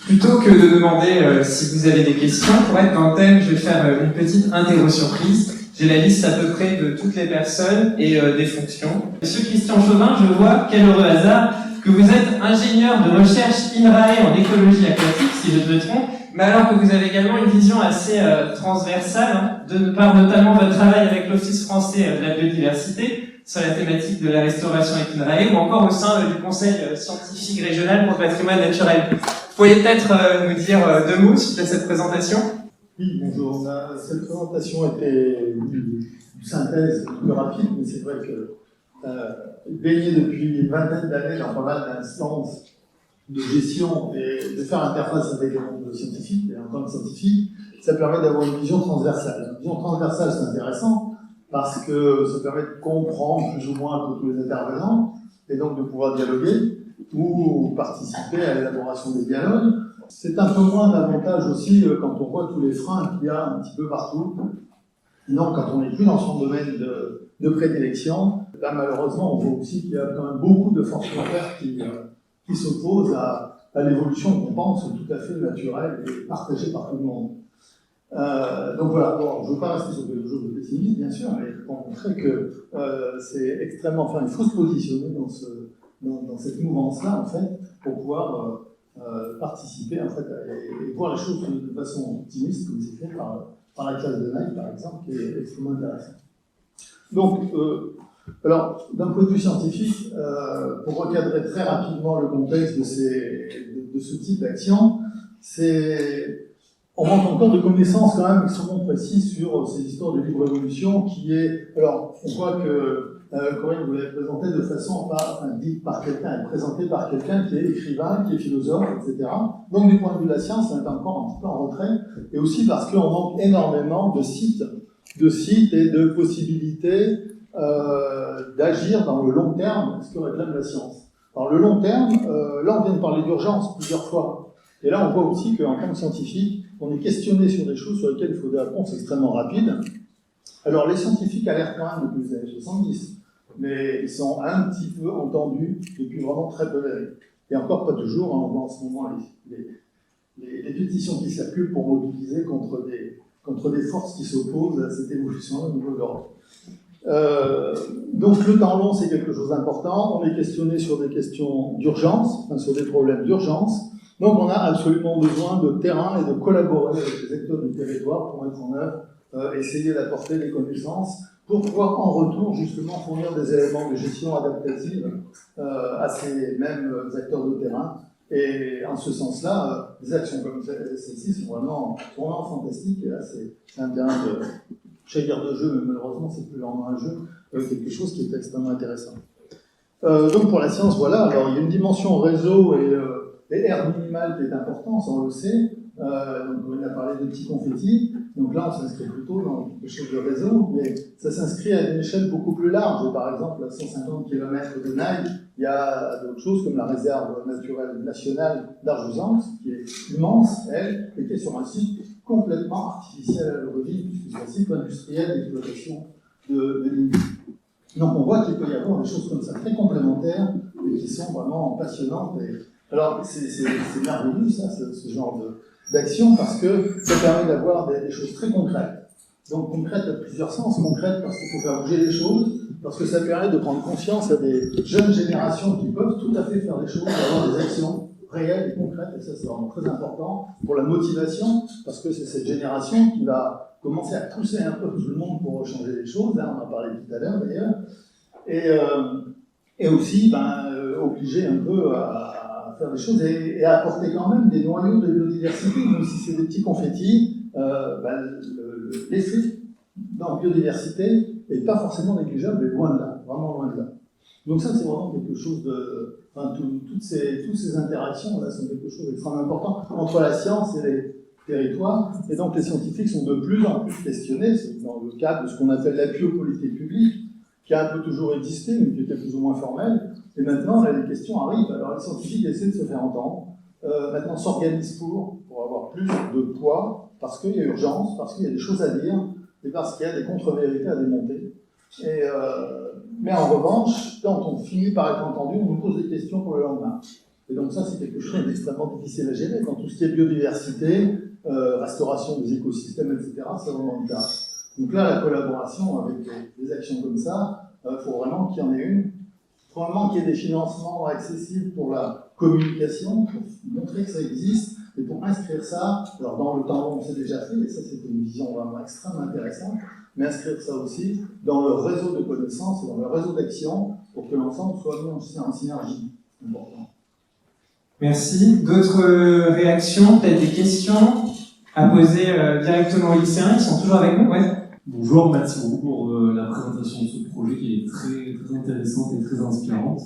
Plutôt que de demander si vous avez des questions, pour être dans le thème, je vais faire une petite interro surprise. J'ai la liste à peu près de toutes les personnes et des fonctions. Monsieur Christian Chauvin, je vois, quel heureux hasard, que vous êtes ingénieur de recherche INRAE en écologie aquatique, si je ne me trompe, mais alors que vous avez également une vision assez transversale, de par notamment votre travail avec l'Office français de la biodiversité, sur la thématique de la restauration avec INRAE, ou encore au sein du Conseil scientifique régional pour le patrimoine naturel. Vous pourriez peut-être nous dire deux mots suite à cette présentation? Oui, bonjour. Cette présentation était une synthèse un peu rapide, mais c'est vrai que baigner depuis une vingtaine d'années dans pas mal d'instances de gestion et de faire interface avec le monde scientifique, et en tant que scientifique, ça permet d'avoir une vision transversale. Une vision transversale, c'est intéressant, parce que ça permet de comprendre plus ou moins un peu tous les intervenants, et donc de pouvoir dialoguer ou participer à l'élaboration des dialogues. C'est un peu moins d'avantage aussi quand on voit tous les freins qu'il y a un petit peu partout. Donc, quand on n'est plus dans son domaine de prédilection, là, malheureusement, on voit aussi qu'il y a quand même beaucoup de forces contraires qui s'opposent à l'évolution qu'on pense tout à fait naturelle et partagée par tout le monde. Donc voilà, bon, je ne veux pas rester sur quelque chose de pessimiste, bien sûr, mais pour montrer que c'est extrêmement... Enfin, il faut se positionner dans cette mouvance-là, en fait, pour pouvoir participer, en fait, et voir les choses de façon optimiste, comme c'est fait par la classe de Nike, par exemple, qui est extrêmement intéressant. Donc, alors, d'un point de vue scientifique, pour recadrer très rapidement le contexte de ce type d'action, on manque encore de connaissances quand même extrêmement précises sur ces histoires de libre évolution qui est... Alors, on voit que Corinne vous l'avez présenté de façon dite par quelqu'un, et présentée par quelqu'un qui est écrivain, qui est philosophe, etc. Donc, du point de vue de la science, on est encore un petit peu en retrait, et aussi parce qu'on manque énormément de sites et de possibilités d'agir dans le long terme, ce que réclame la science. Dans le long terme, là, on vient de parler d'urgence plusieurs fois, et là, on voit aussi qu'en tant que scientifique, on est questionné sur des choses sur lesquelles il faut des réponses extrêmement rapides. Alors, les scientifiques alertent quand même depuis les années 70, mais ils sont un petit peu entendus depuis vraiment très peu d'années. Et encore pas toujours, on voit en ce moment les pétitions qui circulent pour mobiliser contre des forces qui s'opposent à cette évolution au niveau de l'Europe. Donc le temps long, c'est quelque chose d'important. On est questionné sur des questions d'urgence, sur des problèmes d'urgence. Donc on a absolument besoin de terrain et de collaborer avec les acteurs du territoire pour mettre en œuvre, essayer d'apporter des connaissances pour pouvoir en retour justement fournir des éléments de gestion adaptative à ces mêmes acteurs de terrain. Et en ce sens-là, des actions comme celle-ci sont vraiment fantastiques. Et là, c'est un terrain j'allais dire de jeu, mais malheureusement, c'est plus vraiment un jeu, quelque chose qui est extrêmement intéressant. Donc pour la science, voilà, alors il y a une dimension réseau et air minimale qui est importante, ça on le sait. Donc on a parlé de petits confettis, donc là on s'inscrit plutôt dans quelque chose de réseau, mais ça s'inscrit à une échelle beaucoup plus large. Par exemple, à 150 km de Naï, il y a d'autres choses comme la réserve naturelle nationale d'Arjouzance, qui est immense, elle, et qui est sur un site complètement artificiel à l'origine, puisque c'est un site industriel d'exploitation de lignes. Donc on voit qu'il peut y avoir des choses comme ça, très complémentaires, et qui sont vraiment passionnantes. Alors c'est merveilleux ça, ce genre d'action, parce que ça permet d'avoir des choses très concrètes. Donc concrètes à plusieurs sens, concrètes parce qu'il faut faire bouger les choses, parce que ça permet de prendre conscience à des jeunes générations qui peuvent tout à fait faire des choses, avoir des actions réelles et concrètes, et ça c'est vraiment très important pour la motivation, parce que c'est cette génération qui va commencer à pousser un peu tout le monde pour changer les choses, là on en a parlé tout à l'heure d'ailleurs, et aussi obliger un peu à faire des choses et à apporter quand même des noyaux de biodiversité, même si c'est des petits confettis, l'effet dans la biodiversité n'est pas forcément négligeable, mais loin de là, vraiment loin de là. Donc ça c'est vraiment quelque chose de... toutes ces interactions là sont quelque chose d'extrêmement important entre la science et les territoires, et donc les scientifiques sont de plus en plus questionnés, c'est dans le cadre de ce qu'on appelle l'appui aux politiques publiques, qui a un peu toujours existé, mais qui était plus ou moins formel, et maintenant là, les questions arrivent, alors les scientifiques essaient de se faire entendre, maintenant s'organisent pour avoir plus de poids, parce qu'il y a urgence, parce qu'il y a des choses à dire, et parce qu'il y a des contre-vérités à démonter. Mais en revanche, quand on finit par être entendu, on nous pose des questions pour le lendemain. Et donc ça, c'est quelque chose d'extrêmement difficile à gérer. Dans tout ce qui est biodiversité, restauration des écosystèmes, etc., c'est vraiment le cas. Donc là, la collaboration avec des actions comme ça, il faut vraiment qu'il y en ait une. Probablement qu'il y ait des financements accessibles pour la communication, pour montrer que ça existe, et pour inscrire ça, alors dans le temps long, c'est déjà fait, et ça c'est une vision vraiment extrêmement intéressante, mais inscrire ça aussi dans le réseau de connaissances, dans le réseau d'action, pour que l'ensemble soit mis en synergie. Important. Merci. D'autres réactions, peut-être des questions à poser directement aux lycéens? Ils sont toujours avec nous? Ouais. Bonjour, merci beaucoup pour la présentation de ce projet qui est très, très intéressante et très inspirante.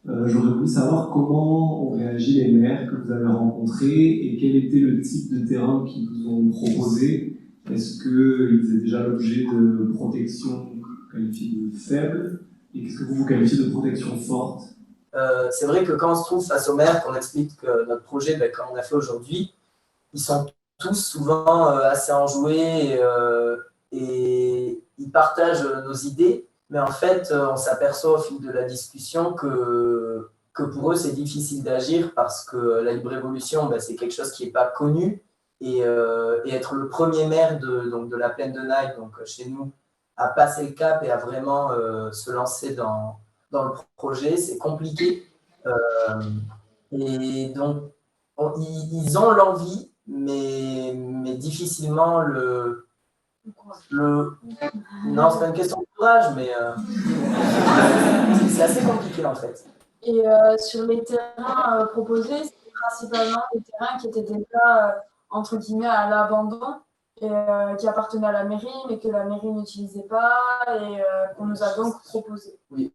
J'aurais voulu savoir comment ont réagi les maires que vous avez rencontrés et quel était le type de terrain qu'ils vous ont proposé. Est-ce qu'ils faisaient déjà l'objet de protection qualifiée de faible et qu'est-ce que vous qualifiez de protection forte? C'est vrai que quand on se trouve face aux maires, qu'on explique notre projet, comme on a fait aujourd'hui, ils sont tous souvent assez enjoués et ils partagent nos idées, mais en fait, on s'aperçoit au fil de la discussion que pour eux, c'est difficile d'agir parce que la libre évolution, c'est quelque chose qui n'est pas connu et être le premier maire de la plaine de Naï, donc chez nous, à passer le cap et à vraiment se lancer dans le projet, c'est compliqué. Et donc, ils ont l'envie, mais difficilement Non, c'est pas une question de courage, mais c'est assez compliqué en fait. Et sur les terrains proposés, c'était principalement des terrains qui étaient déjà, entre guillemets, à l'abandon, et qui appartenaient à la mairie, mais que la mairie n'utilisait pas, et qu'on nous a donc proposé. Oui.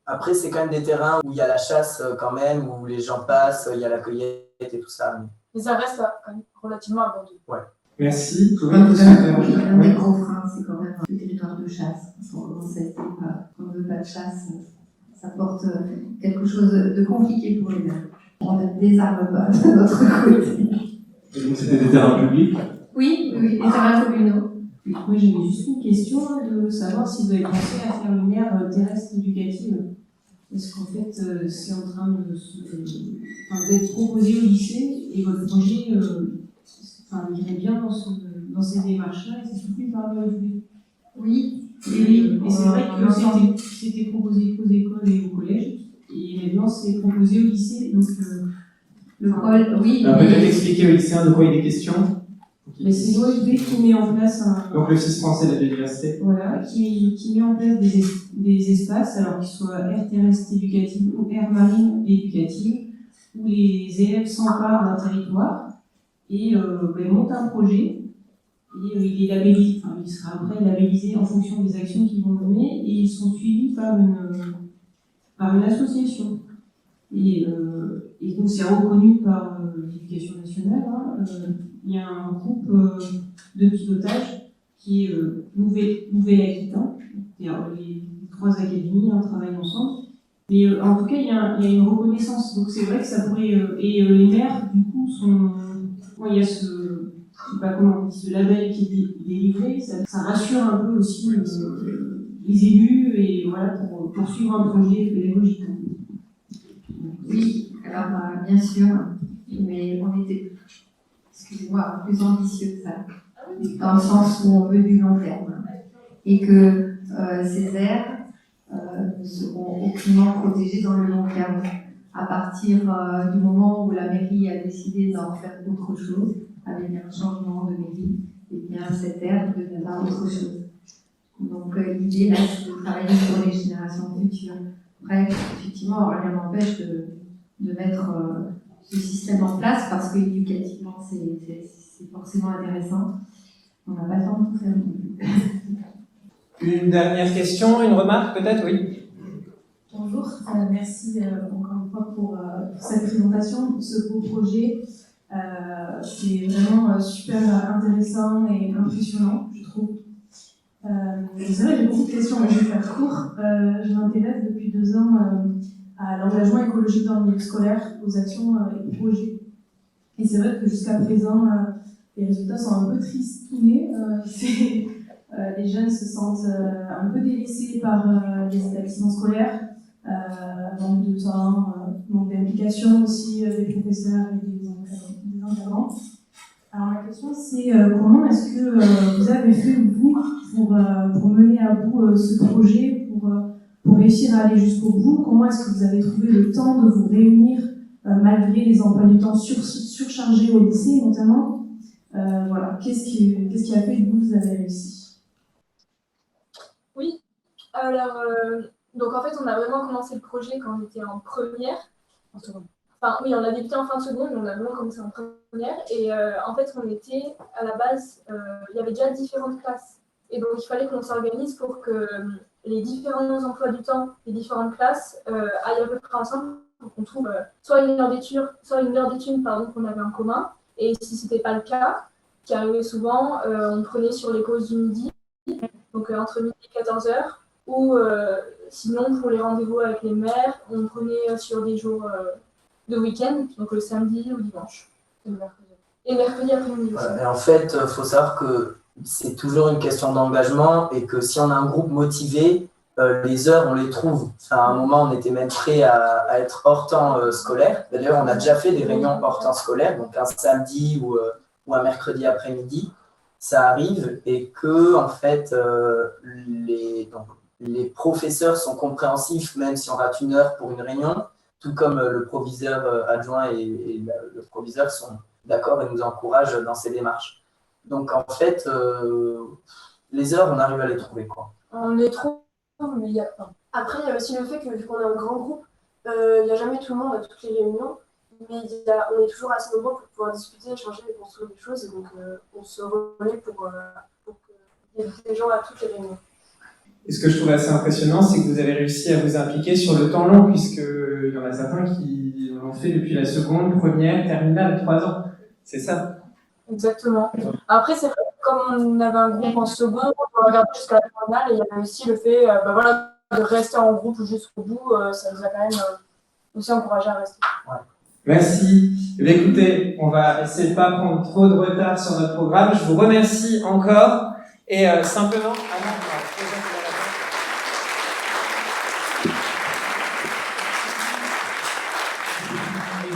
Après, c'est quand même des terrains où il y a la chasse quand même, où les gens passent, il y a la cueillette et tout ça. Mais ça reste quand même relativement abandonné. Ouais. Merci. Un des gros freins, c'est quand même le territoire de chasse. Quand on commence à être qu'on ne veut pas de chasse, ça porte quelque chose de compliqué pour les maires. On ne désarme pas de notre côté. Et donc c'était des terrains publics? Oui, les terrains communaux. Moi, j'avais juste une question de savoir si vous avez pensé à faire une aire terrestre éducative. Parce qu'en fait, c'est en train d'être proposé au lycée et votre projet irait bien dans ces démarches-là et c'est soutenu par le FB. Oui. Et c'est vrai que c'était proposé aux écoles et au collège et maintenant c'est proposé au lycée. Donc, oui. Alors peut-être expliquer aux lycéens de quoi il est question. Mais c'est l'OFB qui met en place Donc le Office français de la biodiversité. Voilà, qui met en place des espaces, alors qu'ils soient aires terrestres éducatives ou aires marines éducatives, où les élèves s'emparent d'un territoire et montent un projet. Et il est labellisé, il sera après labellisé en fonction des actions qu'ils vont mener et ils sont suivis par une association. Et donc c'est reconnu par l'Éducation nationale. Il y a un groupe de pilotage qui est Nouvelle-Aquitaine, c'est-à-dire les 3 académies travaillent ensemble. Mais en tout cas, il y a une reconnaissance. Donc c'est vrai que ça pourrait. Et les maires, du coup, il y a ce label qui est délivré, ça rassure un peu aussi les élus et voilà, pour poursuivre un projet pédagogique. Oui, alors bien sûr, mais on était, excusez-moi, plus ambitieux que ça, dans le sens où on veut du long terme, et que ces aires ne seront aucunement protégées dans le long terme. À partir du moment où la mairie a décidé d'en faire autre chose, avec un changement de mairie, et bien cette aire deviendra autre chose. Donc l'idée là, c'est de travailler sur les générations futures. Après, effectivement, rien n'empêche de mettre ce système en place parce qu'éducativement, c'est forcément intéressant. On n'a pas le temps de tout faire non plus. Une dernière question, une remarque peut-être, oui. Bonjour, merci encore une fois pour cette présentation, ce beau projet. C'est vraiment super intéressant et impressionnant, je trouve. C'est vrai, j'ai beaucoup de questions, mais je vais faire court. Je m'intéresse depuis 2 ans à l'engagement écologique dans le milieu scolaire, aux actions et aux projets. Et c'est vrai que jusqu'à présent, les résultats sont un peu tristounés. Les jeunes se sentent un peu délaissés par les établissements scolaires, manque de temps, donc d'implication aussi des professeurs et des encadrants. Alors la question c'est comment est-ce que vous avez fait vous pour mener à bout ce projet, pour réussir à aller jusqu'au bout? Comment est-ce que vous avez trouvé le temps de vous réunir malgré les emplois du temps surchargés au lycée notamment? Voilà, qu'est-ce qui a fait que vous avez réussi? Oui, alors, donc en fait, on a vraiment commencé le projet quand on était en première. En seconde. Enfin, oui, on a débuté en fin de seconde, mais on a vraiment commencé en première. Et en fait, on était, à la base, il y avait déjà différentes classes. Et donc, il fallait qu'on s'organise pour que les différents emplois du temps, les différentes classes aillent à peu près ensemble pour qu'on trouve soit une heure d'études, qu'on avait en commun. Et si ce n'était pas le cas, qui arrivait souvent, on prenait sur les pauses du midi, donc entre midi et 14h, ou sinon pour les rendez-vous avec les mères, on prenait sur des jours de week-end, donc le samedi ou dimanche, et le mercredi après-midi aussi. Et en fait, il faut savoir que c'est toujours une question d'engagement et que si on a un groupe motivé, les heures, on les trouve. Enfin, à un moment, on était même prêt à être hors temps scolaire. D'ailleurs, on a déjà fait des réunions hors temps scolaire, donc un samedi ou un mercredi après-midi. Ça arrive et que, en fait, les professeurs sont compréhensifs, même si on rate une heure pour une réunion, tout comme le proviseur adjoint et le proviseur sont d'accord et nous encouragent dans ces démarches. Donc, en fait, les heures, on arrive à les trouver, quoi. On les trouve, mais il y a pas. Après, il y a aussi le fait que, vu qu'on est un grand groupe, il n'y a jamais tout le monde à toutes les réunions, mais on est toujours assez nombreux pour pouvoir discuter, échanger et construire des choses, et donc on se relaie pour qu'il y ait des gens à toutes les réunions. Et ce que je trouve assez impressionnant, c'est que vous avez réussi à vous impliquer sur le temps long, puisqu'il y en a certains qui l'ont fait depuis la seconde, première, terminale, 3 ans. C'est ça? Exactement. Après, c'est vrai que comme on avait un groupe en seconde, on regardait jusqu'à la terminale, et il y avait aussi le fait de rester en groupe jusqu'au bout, ça nous a quand même aussi encouragé à rester. Ouais. Merci. Eh bien, écoutez, on va essayer de ne pas prendre trop de retard sur notre programme. Je vous remercie encore. Et simplement,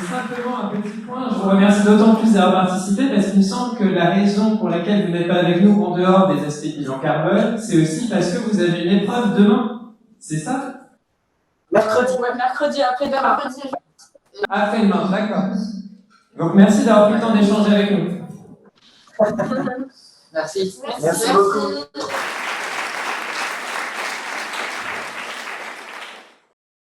simplement un petit point, je vous remercie d'autant plus d'avoir participé parce qu'il me semble que la raison pour laquelle vous n'êtes pas avec nous en dehors des aspects bilan carbone, c'est aussi parce que vous avez une épreuve demain. C'est ça? Mercredi après-demain. Après-demain, d'accord. Donc merci d'avoir pris le temps d'échanger avec nous. Merci beaucoup.